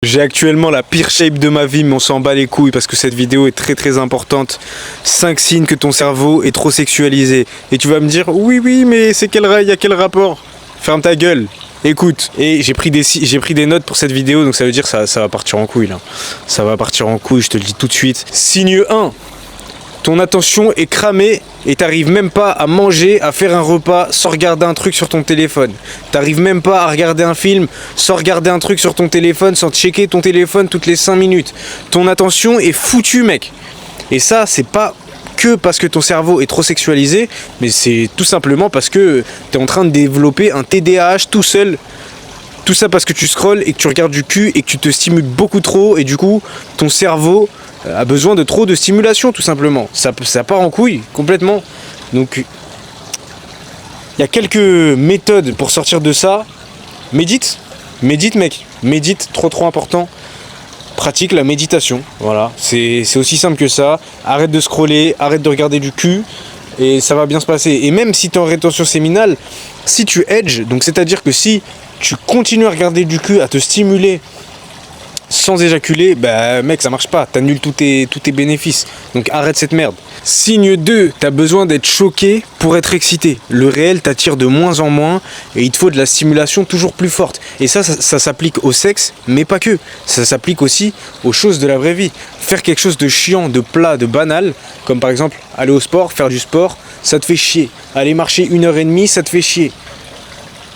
J'ai actuellement la pire shape de ma vie, mais on s'en bat les couilles parce que cette vidéo est très importante. 5 signes que ton cerveau est trop sexualisé. Et tu vas me dire, oui, mais c'est y a quel rapport? Ferme ta gueule, écoute. Et j'ai pris des notes pour cette vidéo, donc ça veut dire que ça va partir en couille là. Ça va partir en couille, je te le dis tout de suite. Signe 1. Ton attention est cramée et t'arrives même pas à manger, à faire un repas sans regarder un truc sur ton téléphone. T'arrives même pas à regarder un film sans regarder un truc sur ton téléphone, sans checker ton téléphone toutes les 5 minutes. Ton attention est foutue, mec. Et ça, c'est pas que parce que ton cerveau est trop sexualisé, mais c'est tout simplement parce que t'es en train de développer un TDAH tout seul. Tout ça parce que tu scrolles et que tu regardes du cul et que tu te stimules beaucoup trop et du coup, ton cerveau a besoin de trop de stimulation tout simplement. Ça part en couille complètement. Donc il y a quelques méthodes pour sortir de ça. Médite mec, médite, trop important. Pratique la méditation, voilà, c'est aussi simple que ça. Arrête de scroller, arrête de regarder du cul et ça va bien se passer. Et même si tu es en rétention séminale, si tu edge, donc c'est-à-dire que si tu continues à regarder du cul, à te stimuler sans éjaculer, bah mec, ça marche pas, t'annules tous tes bénéfices. Donc arrête cette merde. Signe 2, t'as besoin d'être choqué pour être excité. Le réel t'attire de moins en moins et il te faut de la stimulation toujours plus forte. Et ça s'applique au sexe, mais pas que. Ça s'applique aussi aux choses de la vraie vie. Faire quelque chose de chiant, de plat, de banal, comme par exemple aller au sport, faire du sport, ça te fait chier. Aller marcher 1h30, ça te fait chier.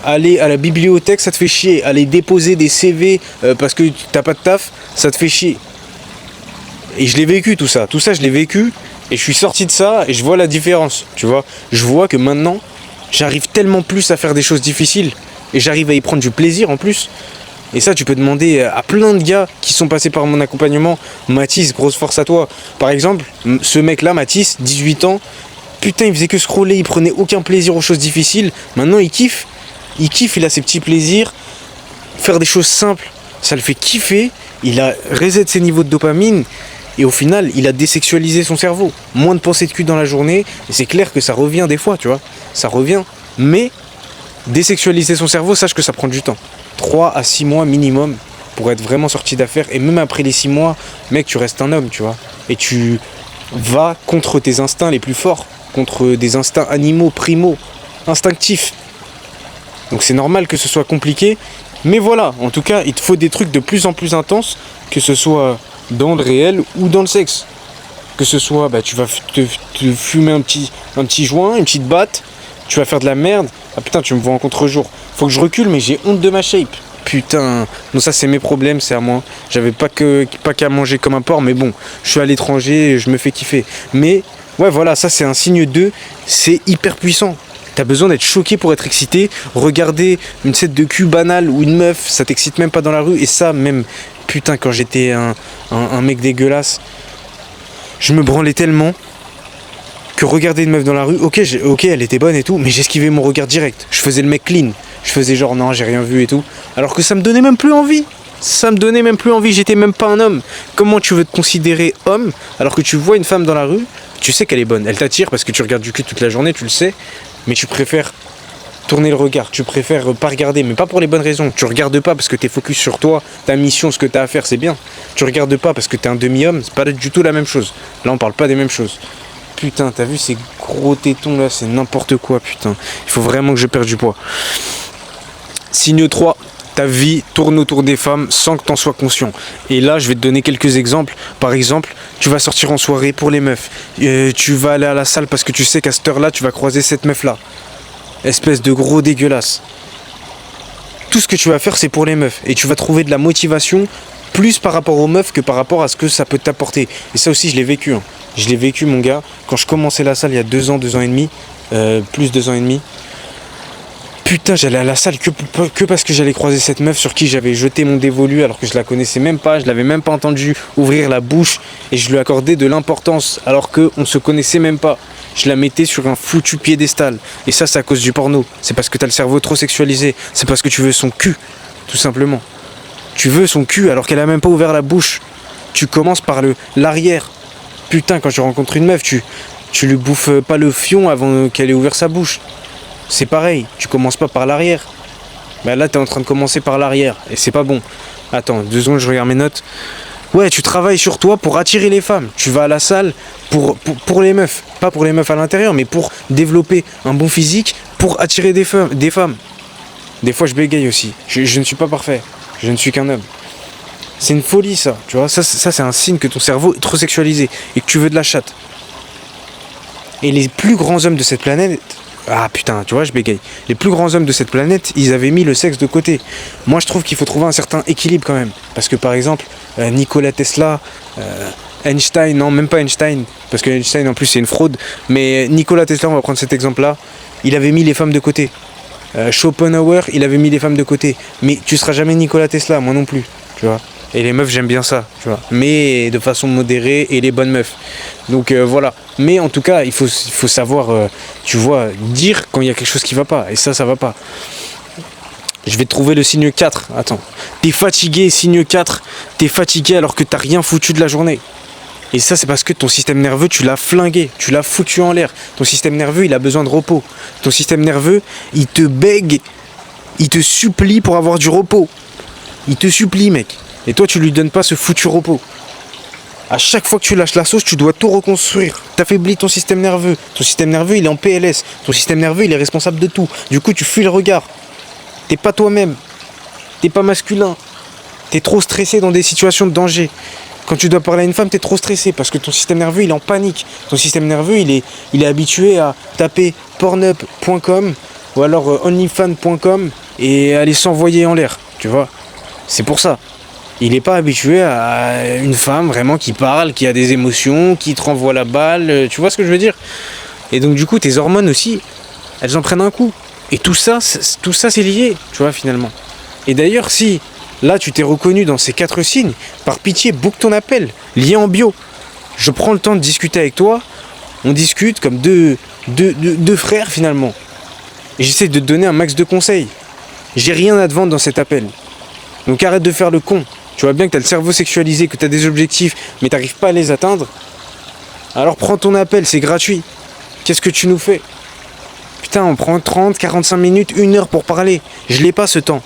Aller à la bibliothèque, ça te fait chier. Aller déposer des CV parce que t'as pas de taf, ça te fait chier. Et je l'ai vécu tout ça je l'ai vécu et je suis sorti de ça et je vois la différence, tu vois. Je vois que maintenant, j'arrive tellement plus à faire des choses difficiles et j'arrive à y prendre du plaisir en plus. Et ça, tu peux demander à plein de gars qui sont passés par mon accompagnement. Mathis, grosse force à toi. Par exemple, ce mec-là, Mathis, 18 ans, putain, il faisait que scroller, il prenait aucun plaisir aux choses difficiles. Maintenant, il kiffe. Il a ses petits plaisirs. Faire des choses simples, ça le fait kiffer. Il a reset ses niveaux de dopamine. Et au final, il a désexualisé son cerveau. Moins de pensées de cul dans la journée. Et c'est clair que ça revient des fois, tu vois. Ça revient. Mais désexualiser son cerveau, sache que ça prend du temps. 3 à 6 mois minimum pour être vraiment sorti d'affaires. Et même après les 6 mois, mec, tu restes un homme, tu vois. Et tu vas contre tes instincts les plus forts. Contre des instincts animaux, primaux, instinctifs. Donc c'est normal que ce soit compliqué, mais voilà, en tout cas, il te faut des trucs de plus en plus intenses, que ce soit dans le réel ou dans le sexe. Que ce soit, bah, tu vas te fumer un petit joint, une petite batte, tu vas faire de la merde. Ah putain, tu me vois en contre-jour. Faut que je recule, mais j'ai honte de ma shape. Putain, non, ça c'est mes problèmes, c'est à moi. J'avais pas qu'à manger comme un porc, mais bon, je suis à l'étranger et je me fais kiffer. Mais ouais, voilà, ça c'est un signe 2, c'est hyper puissant. T'as besoin d'être choqué pour être excité. Regarder une scène de cul banale ou une meuf, ça t'excite même pas dans la rue. Et ça, même, putain, quand j'étais un mec dégueulasse, je me branlais tellement que regarder une meuf dans la rue, ok, elle était bonne et tout, mais j'esquivais mon regard direct. Je faisais le mec clean. Je faisais genre non, j'ai rien vu et tout. Alors que ça me donnait même plus envie. J'étais même pas un homme. Comment tu veux te considérer homme alors que tu vois une femme dans la rue, tu sais qu'elle est bonne, elle t'attire parce que tu regardes du cul toute la journée, tu le sais. Mais tu préfères tourner le regard, tu préfères pas regarder, mais pas pour les bonnes raisons. Tu regardes pas parce que t'es focus sur toi, ta mission, ce que t'as à faire, c'est bien. Tu regardes pas parce que t'es un demi-homme, c'est pas du tout la même chose. Là, on parle pas des mêmes choses. Putain, t'as vu ces gros tétons là, c'est n'importe quoi, putain. Il faut vraiment que je perde du poids. Signe 3. Ta vie tourne autour des femmes sans que t'en sois conscient. Et là, je vais te donner quelques exemples. Par exemple, tu vas sortir en soirée pour les meufs. Tu vas aller à la salle parce que tu sais qu'à cette heure-là, tu vas croiser cette meuf-là. Espèce de gros dégueulasse. Tout ce que tu vas faire, c'est pour les meufs. Et tu vas trouver de la motivation plus par rapport aux meufs que par rapport à ce que ça peut t'apporter. Et ça aussi, je l'ai vécu. Hein. Je l'ai vécu, mon gars. Quand je commençais la salle il y a 2 ans et demi, plus 2 ans et demi, putain, j'allais à la salle que parce que j'allais croiser cette meuf sur qui j'avais jeté mon dévolu alors que je la connaissais même pas, je l'avais même pas entendu ouvrir la bouche et je lui accordais de l'importance alors qu'on se connaissait même pas. Je la mettais sur un foutu piédestal. Et ça, c'est à cause du porno. C'est parce que t'as le cerveau trop sexualisé. C'est parce que tu veux son cul, tout simplement. Tu veux son cul alors qu'elle a même pas ouvert la bouche. Tu commences par l'arrière. Putain, quand tu rencontres une meuf, tu lui bouffes pas le fion avant qu'elle ait ouvert sa bouche. C'est pareil, tu commences pas par l'arrière. Bah là, t'es en train de commencer par l'arrière et c'est pas bon. Attends, 2 secondes, je regarde mes notes. Ouais, tu travailles sur toi pour attirer les femmes. Tu vas à la salle pour les meufs. Pas pour les meufs à l'intérieur, mais pour développer un bon physique, pour attirer des femmes. Des fois, je bégaye aussi. Je ne suis pas parfait. Je ne suis qu'un homme. C'est une folie, ça. Tu vois, ça c'est un signe que ton cerveau est trop sexualisé et que tu veux de la chatte. Et les plus grands hommes de cette planète... Ah putain, tu vois, je bégaye. Les plus grands hommes de cette planète, ils avaient mis le sexe de côté. Moi, je trouve qu'il faut trouver un certain équilibre quand même. Parce que par exemple, Nikola Tesla, Einstein, non, même pas Einstein, parce que Einstein en plus c'est une fraude, mais Nikola Tesla, on va prendre cet exemple-là, il avait mis les femmes de côté. Schopenhauer, il avait mis les femmes de côté. Mais tu seras jamais Nikola Tesla, moi non plus, tu vois. Et les meufs, j'aime bien ça, tu vois. Mais de façon modérée et les bonnes meufs. Donc voilà. Mais en tout cas, il faut savoir, tu vois, dire quand il y a quelque chose qui va pas. Et ça va pas. Je vais te trouver le signe 4. Attends. T'es fatigué, signe 4. T'es fatigué alors que t'as rien foutu de la journée. Et ça, c'est parce que ton système nerveux, tu l'as flingué. Tu l'as foutu en l'air. Ton système nerveux, il a besoin de repos. Ton système nerveux, il te bègue. Il te supplie pour avoir du repos. Il te supplie, mec. Et toi, tu lui donnes pas ce foutu repos. À chaque fois que tu lâches la sauce, tu dois tout reconstruire. T'affaiblis ton système nerveux. Ton système nerveux, il est en PLS. Ton système nerveux, il est responsable de tout. Du coup, tu fuis le regard. T'es pas toi-même. T'es pas masculin. T'es trop stressé dans des situations de danger. Quand tu dois parler à une femme, t'es trop stressé parce que ton système nerveux, il est en panique. Ton système nerveux, il est habitué à taper pornhub.com ou alors onlyfans.com et aller s'envoyer en l'air. Tu vois ? C'est pour ça. Il n'est pas habitué à une femme vraiment qui parle, qui a des émotions, qui te renvoie la balle, tu vois ce que je veux dire ? Et donc du coup, tes hormones aussi, elles en prennent un coup. Et tout ça c'est lié, tu vois, finalement. Et d'ailleurs, si là tu t'es reconnu dans ces 4 signes, par pitié, book ton appel, lien en bio. Je prends le temps de discuter avec toi, on discute comme deux frères finalement. Et j'essaie de te donner un max de conseils. J'ai rien à te vendre dans cet appel. Donc arrête de faire le con. Tu vois bien que tu as le cerveau sexualisé, que tu as des objectifs, mais tu n'arrives pas à les atteindre. Alors prends ton appel, c'est gratuit. Qu'est-ce que tu nous fais ? Putain, on prend 30, 45 minutes, 1 heure pour parler. Je l'ai pas ce temps.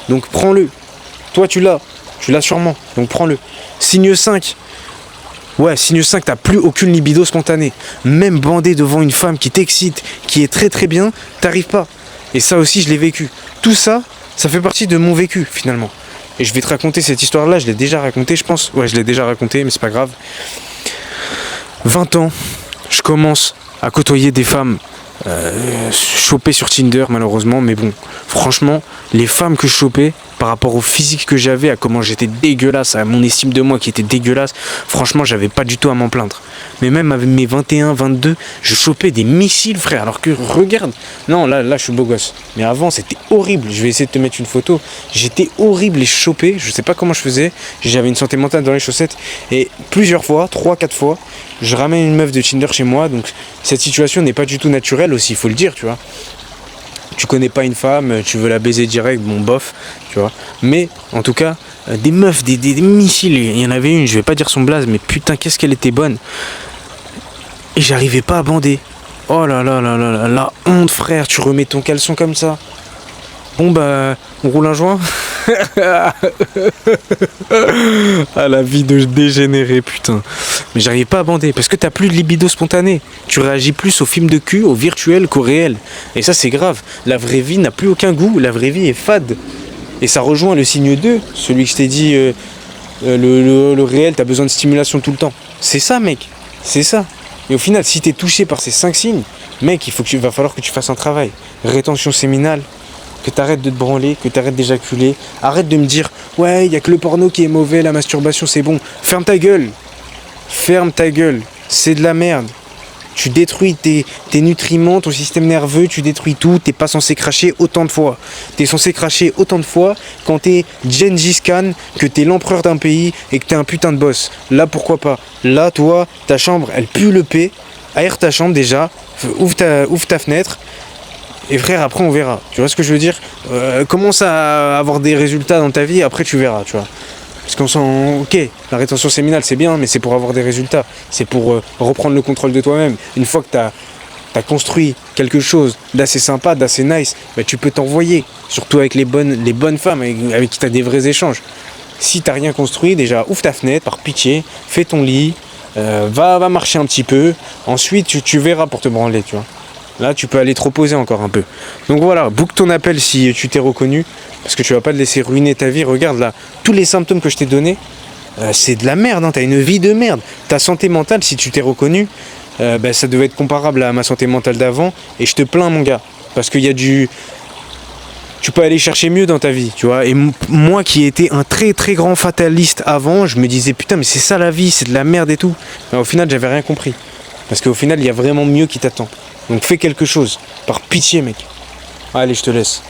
Donc prends-le. Toi tu l'as sûrement, donc prends-le. Signe 5. Ouais, signe 5, t'as plus aucune libido spontanée. Même bandé devant une femme qui t'excite, qui est très très bien, t'arrives pas. Et ça aussi, je l'ai vécu. Tout ça, ça fait partie de mon vécu finalement. Et je vais te raconter cette histoire-là, je l'ai déjà racontée, je pense. Ouais, je l'ai déjà racontée, mais c'est pas grave. 20 ans, je commence à côtoyer des femmes chopées sur Tinder, malheureusement. Mais bon, franchement, les femmes que je chopais, par rapport au physique que j'avais, à comment j'étais dégueulasse, à mon estime de moi qui était dégueulasse, franchement, j'avais pas du tout à m'en plaindre. Mais même avec mes 21, 22, je chopais des missiles, frère. Alors que, regarde, non, là, je suis beau gosse. Mais avant, c'était horrible. Je vais essayer de te mettre une photo. J'étais horrible et chopé. Je sais pas comment je faisais. J'avais une santé mentale dans les chaussettes. Et plusieurs fois, 3-4 fois, je ramène une meuf de Tinder chez moi. Donc, cette situation n'est pas du tout naturelle aussi, il faut le dire, tu vois. Tu connais pas une femme, tu veux la baiser direct, bon bof, tu vois. Mais en tout cas, des meufs, des missiles, il y en avait une, je vais pas dire son blaze, mais putain, qu'est-ce qu'elle était bonne. Et j'arrivais pas à bander. Oh là là là là là, la honte, frère, tu remets ton caleçon comme ça. Bon bah, on roule un joint. Ah, la vie de dégénéré, putain. Mais j'arrive pas à bander parce que t'as plus de libido spontané. Tu réagis plus au film de cul, au virtuel qu'au réel. Et ça, c'est grave. La vraie vie n'a plus aucun goût. La vraie vie est fade. Et ça rejoint le signe 2, celui que je t'ai dit, le réel, t'as besoin de stimulation tout le temps. C'est ça, mec. C'est ça. Et au final, si t'es touché par ces 5 signes, mec, va falloir que tu fasses un travail. Rétention séminale. Que t'arrêtes de te branler, que t'arrêtes d'éjaculer. Arrête de me dire, ouais, il y a que le porno qui est mauvais, la masturbation c'est bon. Ferme ta gueule. Ferme ta gueule. C'est de la merde. Tu détruis tes nutriments, ton système nerveux, tu détruis tout. T'es pas censé cracher autant de fois. T'es censé cracher autant de fois quand t'es Gengis Khan, que t'es l'empereur d'un pays et que t'es un putain de boss. Là, pourquoi pas. Là, toi, ta chambre, elle pue le paix. Aère ta chambre déjà. Ouvre ta fenêtre. Et frère, après on verra, tu vois ce que je veux dire, commence à avoir des résultats dans ta vie, après tu verras, tu vois. Parce qu'on sent, ok, la rétention séminale c'est bien, mais c'est pour avoir des résultats, c'est pour reprendre le contrôle de toi-même. Une fois que t'as construit quelque chose d'assez sympa, d'assez nice, bah, tu peux t'envoyer, surtout avec les bonnes femmes avec qui t'as des vrais échanges. Si t'as rien construit, déjà ouvre ta fenêtre, par pitié, fais ton lit, va marcher un petit peu. Ensuite, tu verras pour te branler, tu vois. Là, tu peux aller te reposer encore un peu. Donc voilà, book ton appel si tu t'es reconnu, parce que tu vas pas te laisser ruiner ta vie. Regarde là, tous les symptômes que je t'ai donnés, c'est de la merde, hein. T'as une vie de merde. Ta santé mentale, si tu t'es reconnu, ça devait être comparable à ma santé mentale d'avant. Et je te plains, mon gars, parce qu'il y a du... Tu peux aller chercher mieux dans ta vie, tu vois. Et moi qui étais un très très grand fataliste avant, je me disais putain mais c'est ça la vie, c'est de la merde et tout. Mais au final j'avais rien compris. Parce qu'au final il y a vraiment mieux qui t'attend. Donc fais quelque chose, par pitié mec. Allez je te laisse.